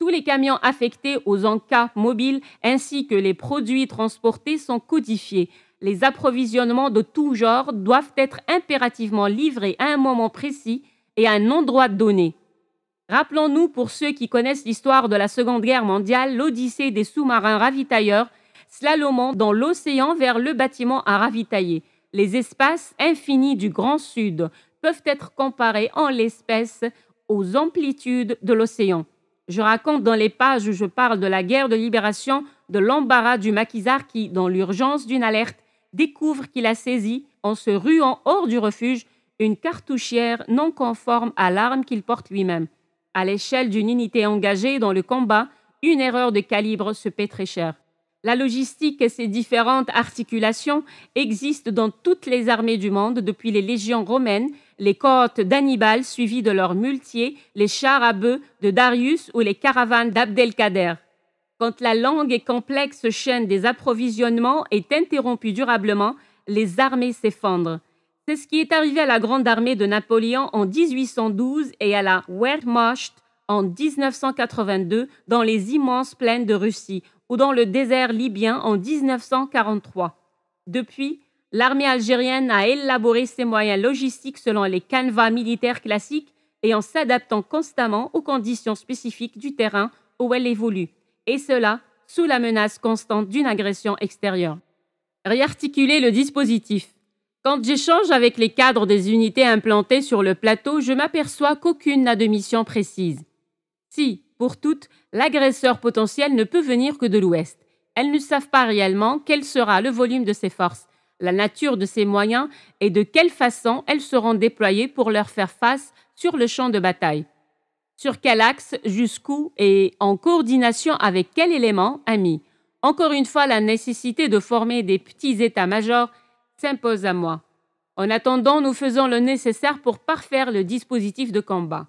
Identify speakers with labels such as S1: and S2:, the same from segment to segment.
S1: Tous les camions affectés aux encas mobiles ainsi que les produits transportés sont codifiés. Les approvisionnements de tout genre doivent être impérativement livrés à un moment précis et à un endroit donné. Rappelons-nous, pour ceux qui connaissent l'histoire de la Seconde Guerre mondiale, l'odyssée des sous-marins ravitailleurs slalomant dans l'océan vers le bâtiment à ravitailler. Les espaces infinis du Grand Sud peuvent être comparés en l'espèce aux amplitudes de l'océan. Je raconte dans les pages où je parle de la guerre de libération de l'embarras du maquisard qui, dans l'urgence d'une alerte, découvre qu'il a saisi, en se ruant hors du refuge, une cartouchière non conforme à l'arme qu'il porte lui-même. À l'échelle d'une unité engagée dans le combat, une erreur de calibre se paie très cher. La logistique et ses différentes articulations existent dans toutes les armées du monde, depuis les légions romaines, les cohortes d'Hannibal suivies de leurs muletiers, les chars à bœufs de Darius ou les caravanes d'Abdelkader. Quand la longue et complexe chaîne des approvisionnements est interrompue durablement, les armées s'effondrent. C'est ce qui est arrivé à la Grande Armée de Napoléon en 1812 et à la Wehrmacht en 1982 dans les immenses plaines de Russie ou dans le désert libyen en 1943. Depuis, l'armée algérienne a élaboré ses moyens logistiques selon les canevas militaires classiques et en s'adaptant constamment aux conditions spécifiques du terrain où elle évolue, et cela sous la menace constante d'une agression extérieure. Réarticuler le dispositif. Quand j'échange avec les cadres des unités implantées sur le plateau, je m'aperçois qu'aucune n'a de mission précise. Si, pour toutes, l'agresseur potentiel ne peut venir que de l'Ouest. Elles ne savent pas réellement quel sera le volume de ses forces, la nature de ses moyens et de quelle façon elles seront déployées pour leur faire face sur le champ de bataille. Sur quel axe, jusqu'où et en coordination avec quel élément amis. Encore une fois, la nécessité de former des petits états-majors s'impose à moi. En attendant, nous faisons le nécessaire pour parfaire le dispositif de combat.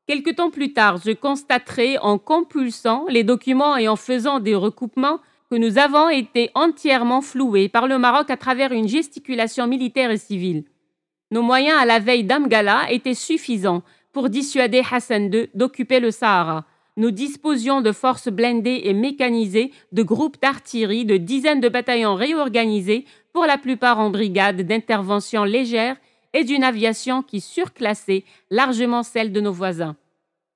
S1: Quelque temps plus tard, je constaterai en compulsant les documents et en faisant des recoupements que nous avons été entièrement floués par le Maroc à travers une gesticulation militaire et civile. Nos moyens à la veille d'Amgala étaient suffisants pour dissuader Hassan II d'occuper le Sahara. Nous disposions de forces blindées et mécanisées, de groupes d'artillerie, de dizaines de bataillons réorganisés, pour la plupart en brigades d'intervention légère, et d'une aviation qui surclassait largement celle de nos voisins.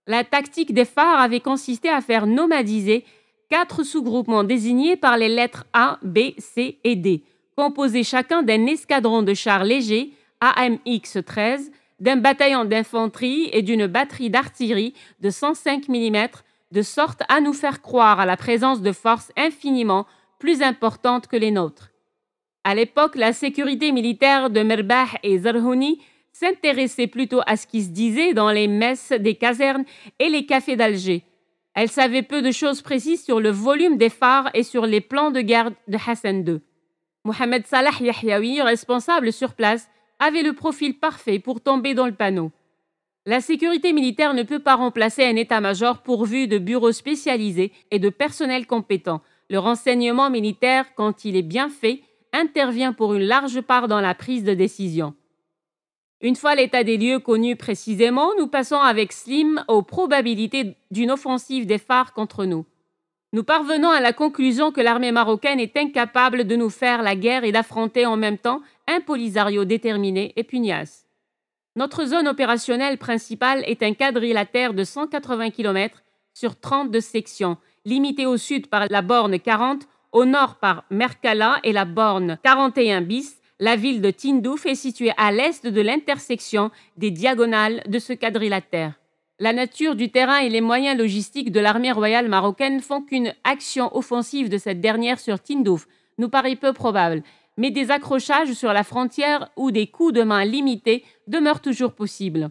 S1: La tactique des phares avait consisté à faire nomadiser 4 sous-groupements désignés par les lettres A, B, C et D, composés chacun d'un escadron de chars légers AMX-13, d'un bataillon d'infanterie et d'une batterie d'artillerie de 105 mm, de sorte à nous faire croire à la présence de forces infiniment plus importantes que les nôtres. À l'époque, la sécurité militaire de Merbah et Zarhouni s'intéressait plutôt à ce qui se disait dans les messes des casernes et les cafés d'Alger. Elle savait peu de choses précises sur le volume des phares et sur les plans de guerre de Hassan II. Mohamed Salah Yahyaoui, responsable sur place, avait le profil parfait pour tomber dans le panneau. La sécurité militaire ne peut pas remplacer un état-major pourvu de bureaux spécialisés et de personnel compétent. Le renseignement militaire, quand il est bien fait, intervient pour une large part dans la prise de décision. Une fois l'état des lieux connu précisément, nous passons avec Slim aux probabilités d'une offensive des phares contre nous. Nous parvenons à la conclusion que l'armée marocaine est incapable de nous faire la guerre et d'affronter en même temps un Polisario déterminé et pugnace. Notre zone opérationnelle principale est un quadrilatère de 180 km sur 32 sections, limitée au sud par la borne 40, au nord par Merkala et la borne 41 bis. La ville de Tindouf est située à l'est de l'intersection des diagonales de ce quadrilatère. La nature du terrain et les moyens logistiques de l'armée royale marocaine font qu'une action offensive de cette dernière sur Tindouf nous paraît peu probable, mais des accrochages sur la frontière ou des coups de main limités demeurent toujours possibles.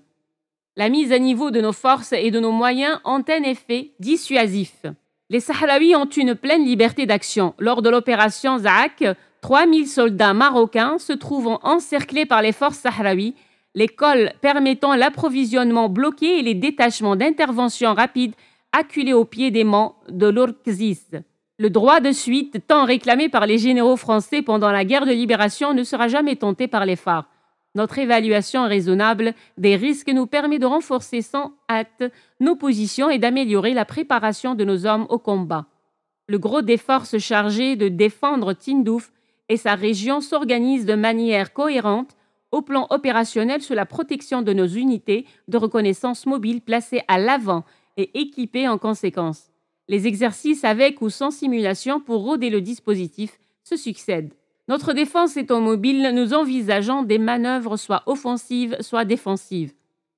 S1: La mise à niveau de nos forces et de nos moyens ont un effet dissuasif. Les Sahraouis ont une pleine liberté d'action. Lors de l'opération Zahak, 3000 soldats marocains se trouvant encerclés par les forces sahraouies, les cols permettant l'approvisionnement bloqué et les détachements d'intervention rapide acculés au pied des monts de l'Orkzis. Le droit de suite, tant réclamé par les généraux français pendant la guerre de libération, ne sera jamais tenté par les phares. Notre évaluation raisonnable des risques nous permet de renforcer sans hâte nos positions et d'améliorer la préparation de nos hommes au combat. Le gros des forces chargées de défendre Tindouf et sa région s'organise de manière cohérente au plan opérationnel sur la protection de nos unités de reconnaissance mobile placées à l'avant et équipées en conséquence. Les exercices avec ou sans simulation pour roder le dispositif se succèdent. Notre défense étant mobile, nous envisageons des manœuvres soit offensives, soit défensives.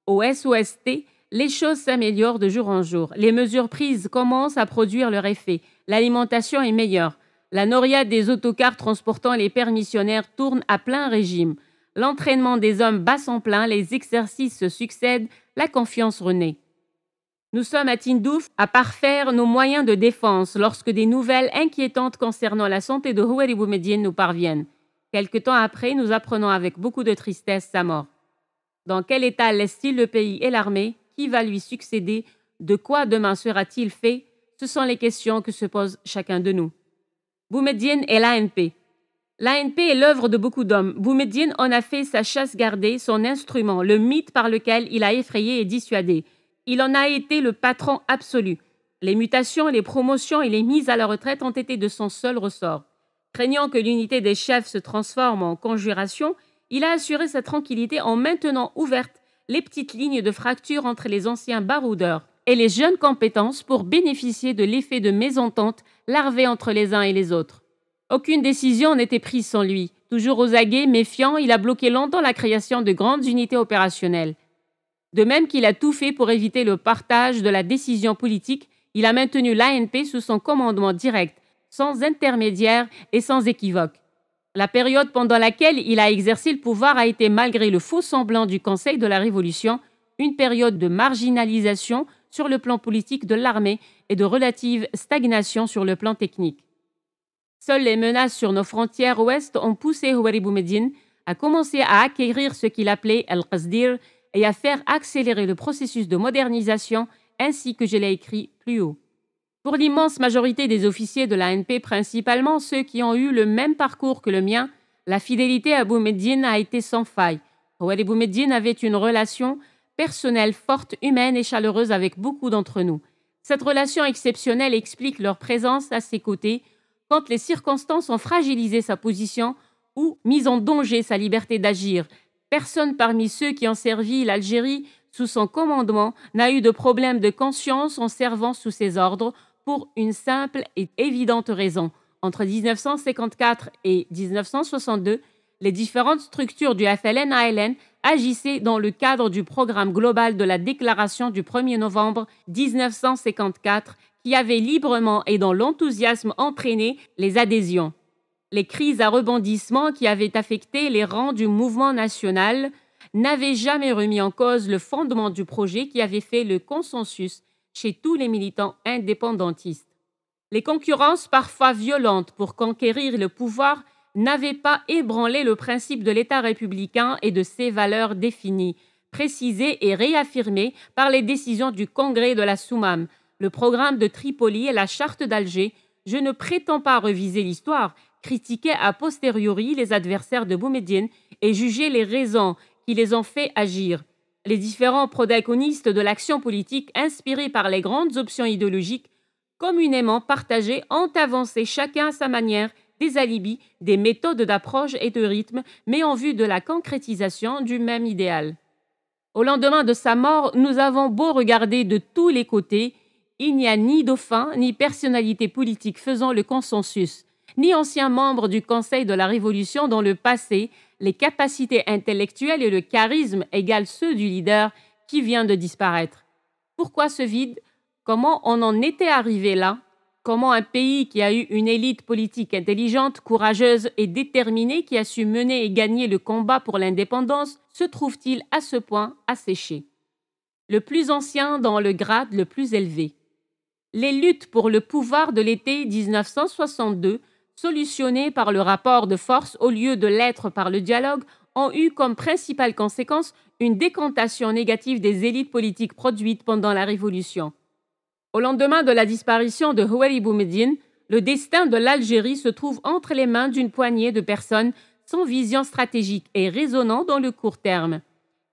S1: Au SOST, les choses s'améliorent de jour en jour. Les mesures prises commencent à produire leur effet. L'alimentation est meilleure. La noria des autocars transportant les permissionnaires tourne à plein régime. L'entraînement des hommes bat son plein, les exercices se succèdent, la confiance renaît. Nous sommes à Tindouf à parfaire nos moyens de défense lorsque des nouvelles inquiétantes concernant la santé de Houari Boumedienne nous parviennent. Quelque temps après, nous apprenons avec beaucoup de tristesse sa mort. Dans quel état laisse-t-il le pays et l'armée? Qui va lui succéder? De quoi demain sera-t-il fait? Ce sont les questions que se pose chacun de nous. Boumedienne et l'ANP. L'ANP est l'œuvre de beaucoup d'hommes. Boumedienne en a fait sa chasse gardée, son instrument, le mythe par lequel il a effrayé et dissuadé. Il en a été le patron absolu. Les mutations, les promotions et les mises à la retraite ont été de son seul ressort. Craignant que l'unité des chefs se transforme en conjuration, il a assuré sa tranquillité en maintenant ouvertes les petites lignes de fracture entre les anciens baroudeurs et les jeunes compétences pour bénéficier de l'effet de mésentente larvé entre les uns et les autres. Aucune décision n'était prise sans lui. Toujours aux aguets, méfiant, il a bloqué longtemps la création de grandes unités opérationnelles. De même qu'il a tout fait pour éviter le partage de la décision politique, il a maintenu l'ANP sous son commandement direct, sans intermédiaire et sans équivoque. La période pendant laquelle il a exercé le pouvoir a été, malgré le faux semblant du Conseil de la Révolution, une période de marginalisation sur le plan politique de l'armée et de relative stagnation sur le plan technique. Seules les menaces sur nos frontières ouest ont poussé Houari Boumedienne à commencer à acquérir ce qu'il appelait Al-Qasdir et à faire accélérer le processus de modernisation ainsi que je l'ai écrit plus haut. Pour l'immense majorité des officiers de l'ANP, principalement ceux qui ont eu le même parcours que le mien, la fidélité à Boumedienne a été sans faille. Houari Boumedienne avait une relation personnelle forte, humaine et chaleureuse avec beaucoup d'entre nous. Cette relation exceptionnelle explique leur présence à ses côtés quand les circonstances ont fragilisé sa position ou mis en danger sa liberté d'agir. Personne parmi ceux qui ont servi l'Algérie sous son commandement n'a eu de problème de conscience en servant sous ses ordres pour une simple et évidente raison. Entre 1954 et 1962, les différentes structures du FLN-ALN agissaient dans le cadre du programme global de la déclaration du 1er novembre 1954 qui avait librement et dans l'enthousiasme entraîné les adhésions. Les crises à rebondissement qui avaient affecté les rangs du mouvement national n'avaient jamais remis en cause le fondement du projet qui avait fait le consensus chez tous les militants indépendantistes. Les concurrences parfois violentes pour conquérir le pouvoir n'avaient pas ébranlé le principe de l'État républicain et de ses valeurs définies, précisées et réaffirmées par les décisions du Congrès de la Soumam, le programme de Tripoli et la charte d'Alger. Je ne prétends pas reviser l'histoire, critiquer a posteriori les adversaires de Boumedienne et juger les raisons qui les ont fait agir. Les différents protagonistes de l'action politique inspirés par les grandes options idéologiques communément partagées ont avancé chacun à sa manière des alibis, des méthodes d'approche et de rythme, mais en vue de la concrétisation du même idéal. Au lendemain de sa mort, nous avons beau regarder de tous les côtés, il n'y a ni dauphin, ni personnalité politique faisant le consensus, ni ancien membre du Conseil de la Révolution dont le passé, les capacités intellectuelles et le charisme égalent ceux du leader qui vient de disparaître. Pourquoi ce vide? Comment on en était arrivé là? Comment un pays qui a eu une élite politique intelligente, courageuse et déterminée qui a su mener et gagner le combat pour l'indépendance se trouve-t-il à ce point asséché? Le plus ancien dans le grade le plus élevé. Les luttes pour le pouvoir de l'été 1962, solutionnées par le rapport de force au lieu de l'être par le dialogue, ont eu comme principale conséquence une décantation négative des élites politiques produites pendant la Révolution. Au lendemain de la disparition de Houari Boumedienne, le destin de l'Algérie se trouve entre les mains d'une poignée de personnes sans vision stratégique et raisonnant dans le court terme.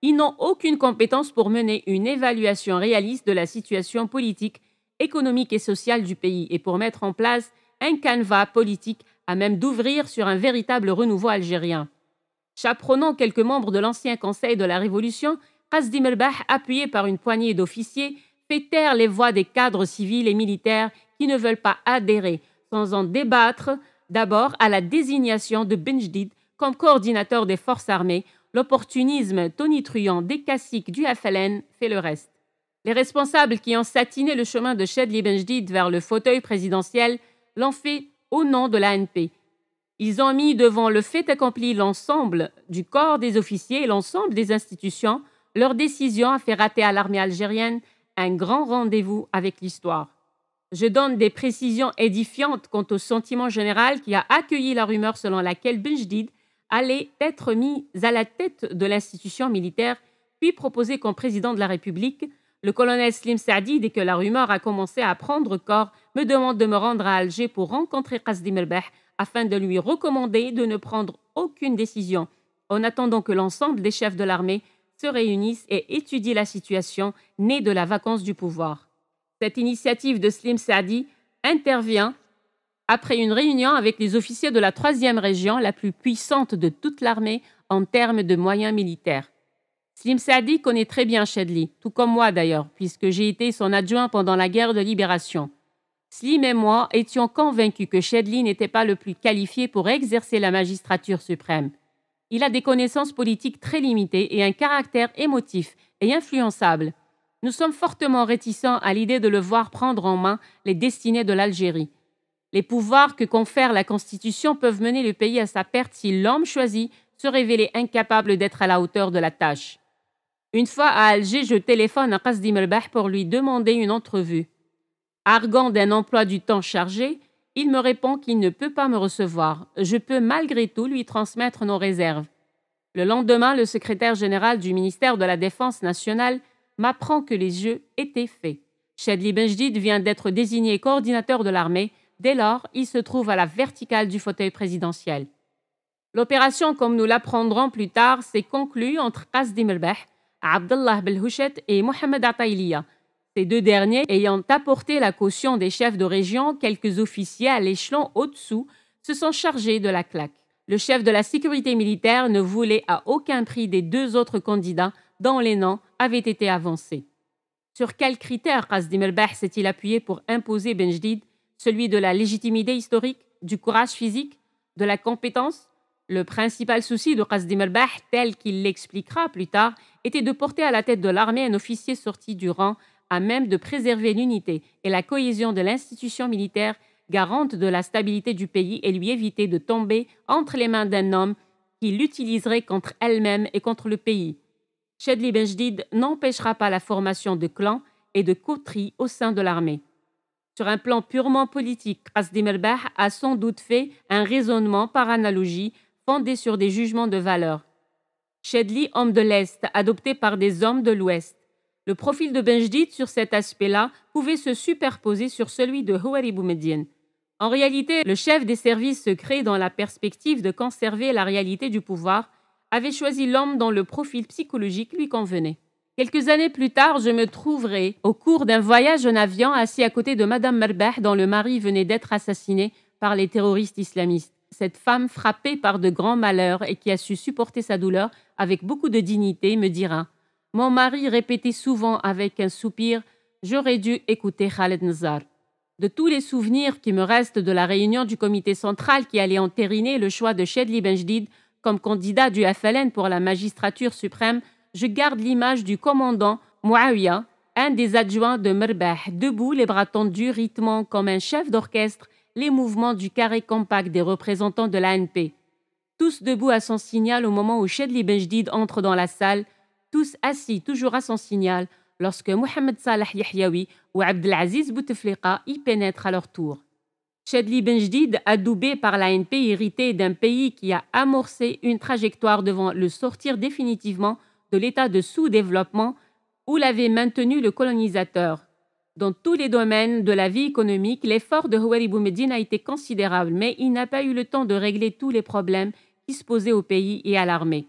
S1: Ils n'ont aucune compétence pour mener une évaluation réaliste de la situation politique, économique et sociale du pays et pour mettre en place un canevas politique à même d'ouvrir sur un véritable renouveau algérien. Chaperonnant quelques membres de l'ancien Conseil de la Révolution, Qasdim El-Bah, appuyé par une poignée d'officiers, fait taire les voix des cadres civils et militaires qui ne veulent pas adhérer, sans en débattre, d'abord à la désignation de Benjdid comme coordinateur des forces armées. L'opportunisme tonitruant des caciques du FLN fait le reste. Les responsables qui ont satiné le chemin de Chedli Benjdid vers le fauteuil présidentiel l'ont fait au nom de l'ANP. Ils ont mis devant le fait accompli l'ensemble du corps des officiers et l'ensemble des institutions. Leur décision a fait rater à l'armée algérienne un grand rendez-vous avec l'histoire. Je donne des précisions édifiantes quant au sentiment général qui a accueilli la rumeur selon laquelle Benjdid allait être mis à la tête de l'institution militaire, puis proposé comme président de la République. Le colonel Slim Saadi, dès que la rumeur a commencé à prendre corps, me demande de me rendre à Alger pour rencontrer Qasdim El-Bah afin de lui recommander de ne prendre aucune décision, en attendant que l'ensemble des chefs de l'armée se réunissent et étudient la situation née de la vacance du pouvoir. Cette initiative de Slim Saadi intervient après une réunion avec les officiers de la 3e région, la plus puissante de toute l'armée en termes de moyens militaires. Slim Saadi connaît très bien Chedli, tout comme moi d'ailleurs, puisque j'ai été son adjoint pendant la guerre de libération. Slim et moi étions convaincus que Chedli n'était pas le plus qualifié pour exercer la magistrature suprême. Il a des connaissances politiques très limitées et un caractère émotif et influençable. Nous sommes fortement réticents à l'idée de le voir prendre en main les destinées de l'Algérie. Les pouvoirs que confère la Constitution peuvent mener le pays à sa perte si l'homme choisi se révélait incapable d'être à la hauteur de la tâche. Une fois à Alger, je téléphone à Qasdim El-Bah pour lui demander une entrevue. Arguant d'un emploi du temps chargé, il me répond qu'il ne peut pas me recevoir. Je peux malgré tout lui transmettre nos réserves. Le lendemain, le secrétaire général du ministère de la Défense nationale m'apprend que les jeux étaient faits. Chedli Benjdid vient d'être désigné coordinateur de l'armée. Dès lors, il se trouve à la verticale du fauteuil présidentiel. L'opération, comme nous l'apprendrons plus tard, s'est conclue entre Qasdim El-Bah, Abdallah Belhouchet et Mohamed Ataïlia. Ces deux derniers ayant apporté la caution des chefs de région, quelques officiers à l'échelon au-dessous se sont chargés de la claque. Le chef de la sécurité militaire ne voulait à aucun prix des deux autres candidats dont les noms avaient été avancés. Sur quels critères Qasdim El-Bah s'est-il appuyé pour imposer Benjdid? Celui de la légitimité historique, du courage physique, de la compétence? Le principal souci de Qasdim El-Bah, tel qu'il l'expliquera plus tard, était de porter à la tête de l'armée un officier sorti du rang à même de préserver l'unité et la cohésion de l'institution militaire, garante de la stabilité du pays, et lui éviter de tomber entre les mains d'un homme qui l'utiliserait contre elle-même et contre le pays. Chedli Benjdid n'empêchera pas la formation de clans et de coteries au sein de l'armée. Sur un plan purement politique, Qasdim El-Bah a sans doute fait un raisonnement par analogie fondé sur des jugements de valeur. Chedli, homme de l'Est, adopté par des hommes de l'Ouest. Le profil de Benjdid sur cet aspect-là pouvait se superposer sur celui de Houari Boumediene. En réalité, le chef des services secrets, dans la perspective de conserver la réalité du pouvoir, avait choisi l'homme dont le profil psychologique lui convenait. Quelques années plus tard, je me trouverai au cours d'un voyage en avion assis à côté de Madame Merbah dont le mari venait d'être assassiné par les terroristes islamistes. Cette femme frappée par de grands malheurs et qui a su supporter sa douleur avec beaucoup de dignité me dira: mon mari répétait souvent avec un soupir: j'aurais dû écouter Khaled Nazar. De tous les souvenirs qui me restent de la réunion du comité central qui allait entériner le choix de Chedli Benjdid comme candidat du FLN pour la magistrature suprême, je garde l'image du commandant Mouawiya, un des adjoints de Merbah, debout, les bras tendus, rythmant comme un chef d'orchestre les mouvements du carré compact des représentants de l'ANP. Tous debout à son signal au moment où Chedli Benjdid entre dans la salle, tous assis toujours à son signal lorsque Mohamed Salah Yahyaoui ou Abdelaziz Bouteflika y pénètrent à leur tour. Chedli Benjdid, adoubé par l'ANP, hérité d'un pays qui a amorcé une trajectoire devant le sortir définitivement de l'état de sous-développement où l'avait maintenu le colonisateur. Dans tous les domaines de la vie économique, l'effort de Houari Boumediene a été considérable, mais il n'a pas eu le temps de régler tous les problèmes disposés au pays et à l'armée.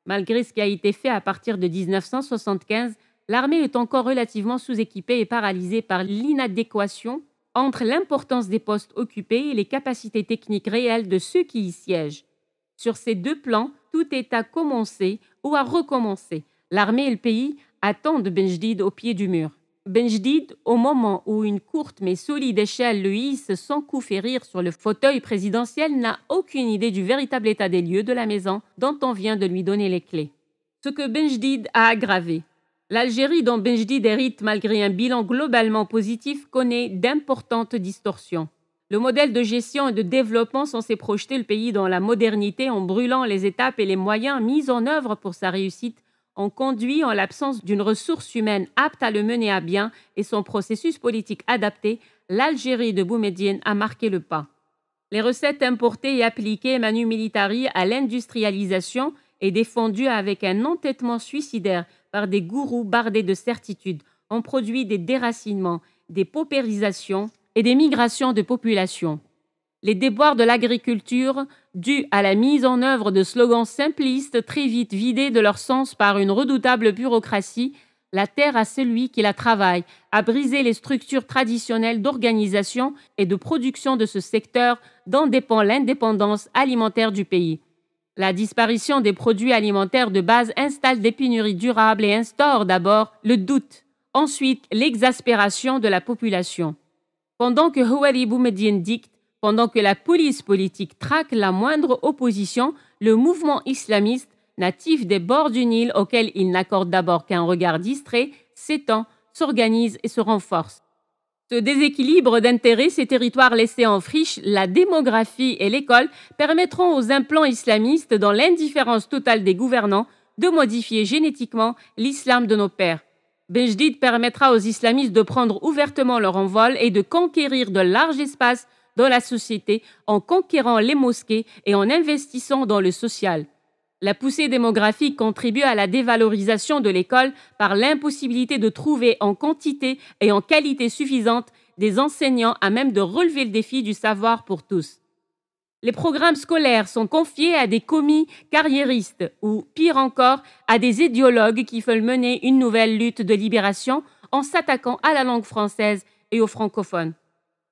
S1: Malgré ce qui a été fait à partir de 1975, l'armée est encore relativement sous-équipée et paralysée par l'inadéquation entre l'importance des postes occupés et les capacités techniques réelles de ceux qui y siègent. Sur ces deux plans, tout est à commencer ou à recommencer. L'armée et le pays attendent Benjedid au pied du mur. Benjedid, au moment où une courte mais solide échelle le hisse sans coup férir sur le fauteuil présidentiel, n'a aucune idée du véritable état des lieux de la maison dont on vient de lui donner les clés. Ce que Benjedid a aggravé. L'Algérie dont Benjedid hérite malgré un bilan globalement positif connaît d'importantes distorsions. Le modèle de gestion et de développement censé projeter le pays dans la modernité en brûlant les étapes et les moyens mis en œuvre pour sa réussite ont conduit, en l'absence d'une ressource humaine apte à le mener à bien et son processus politique adapté, l'Algérie de Boumedienne à marquer le pas. Les recettes importées et appliquées manu militari à l'industrialisation et défendues avec un entêtement suicidaire par des gourous bardés de certitudes ont produit des déracinements, des paupérisations et des migrations de population. Les déboires de l'agriculture, dus à la mise en œuvre de slogans simplistes très vite vidés de leur sens par une redoutable bureaucratie, la terre à celui qui la travaille, a brisé les structures traditionnelles d'organisation et de production de ce secteur dont dépend l'indépendance alimentaire du pays. La disparition des produits alimentaires de base installe des pénuries durables et instaure d'abord le doute, ensuite l'exaspération de la population. Pendant que Houari Boumedienne dicte, pendant que la police politique traque la moindre opposition, le mouvement islamiste, natif des bords du Nil auquel il n'accorde d'abord qu'un regard distrait, s'étend, s'organise et se renforce. Ce déséquilibre d'intérêts, ces territoires laissés en friche, la démographie et l'école permettront aux implants islamistes, dans l'indifférence totale des gouvernants, de modifier génétiquement l'islam de nos pères. Benjedid permettra aux islamistes de prendre ouvertement leur envol et de conquérir de larges espaces dans la société en conquérant les mosquées et en investissant dans le social. La poussée démographique contribue à la dévalorisation de l'école par l'impossibilité de trouver en quantité et en qualité suffisante des enseignants à même de relever le défi du savoir pour tous. Les programmes scolaires sont confiés à des commis carriéristes ou, pire encore, à des idéologues qui veulent mener une nouvelle lutte de libération en s'attaquant à la langue française et aux francophones.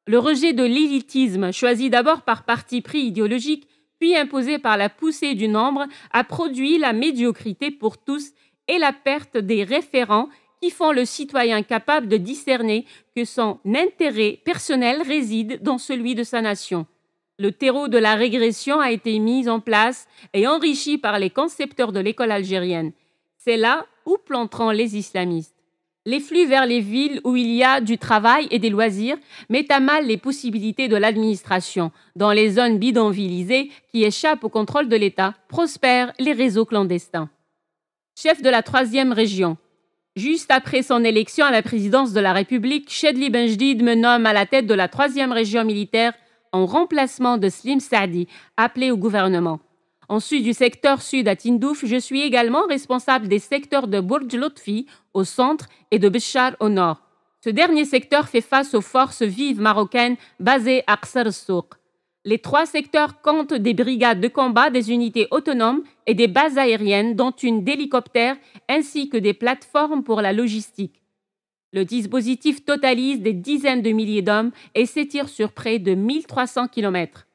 S1: Le rejet de l'élitisme, choisi d'abord par parti pris idéologique, puis imposé par la poussée du nombre, a produit la médiocrité pour tous et la perte des référents qui font le citoyen capable de discerner que son intérêt personnel réside dans celui de sa nation. Le terreau de la régression a été mis en place et enrichi par les concepteurs de l'école algérienne. C'est là où planteront les islamistes. Les flux vers les villes où il y a du travail et des loisirs mettent à mal les possibilités de l'administration. Dans les zones bidonvillisées qui échappent au contrôle de l'État, prospèrent les réseaux clandestins. Chef de la 3e région. Juste après son élection à la présidence de la République, Chedli Benjedid me nomme à la tête de la 3e région militaire en remplacement de Slim Saadi, appelé au gouvernement. Ensuite du secteur sud à Tindouf, je suis également responsable des secteurs de Bourj Lotfi au centre et de Béchar au nord. Ce dernier secteur fait face aux forces vives marocaines basées à Qsar Souk. Les 3 secteurs comptent des brigades de combat, des unités autonomes et des bases aériennes, dont une d'hélicoptères, ainsi que des plateformes pour la logistique. Le dispositif totalise des dizaines de milliers d'hommes et s'étire sur près de 1300 km.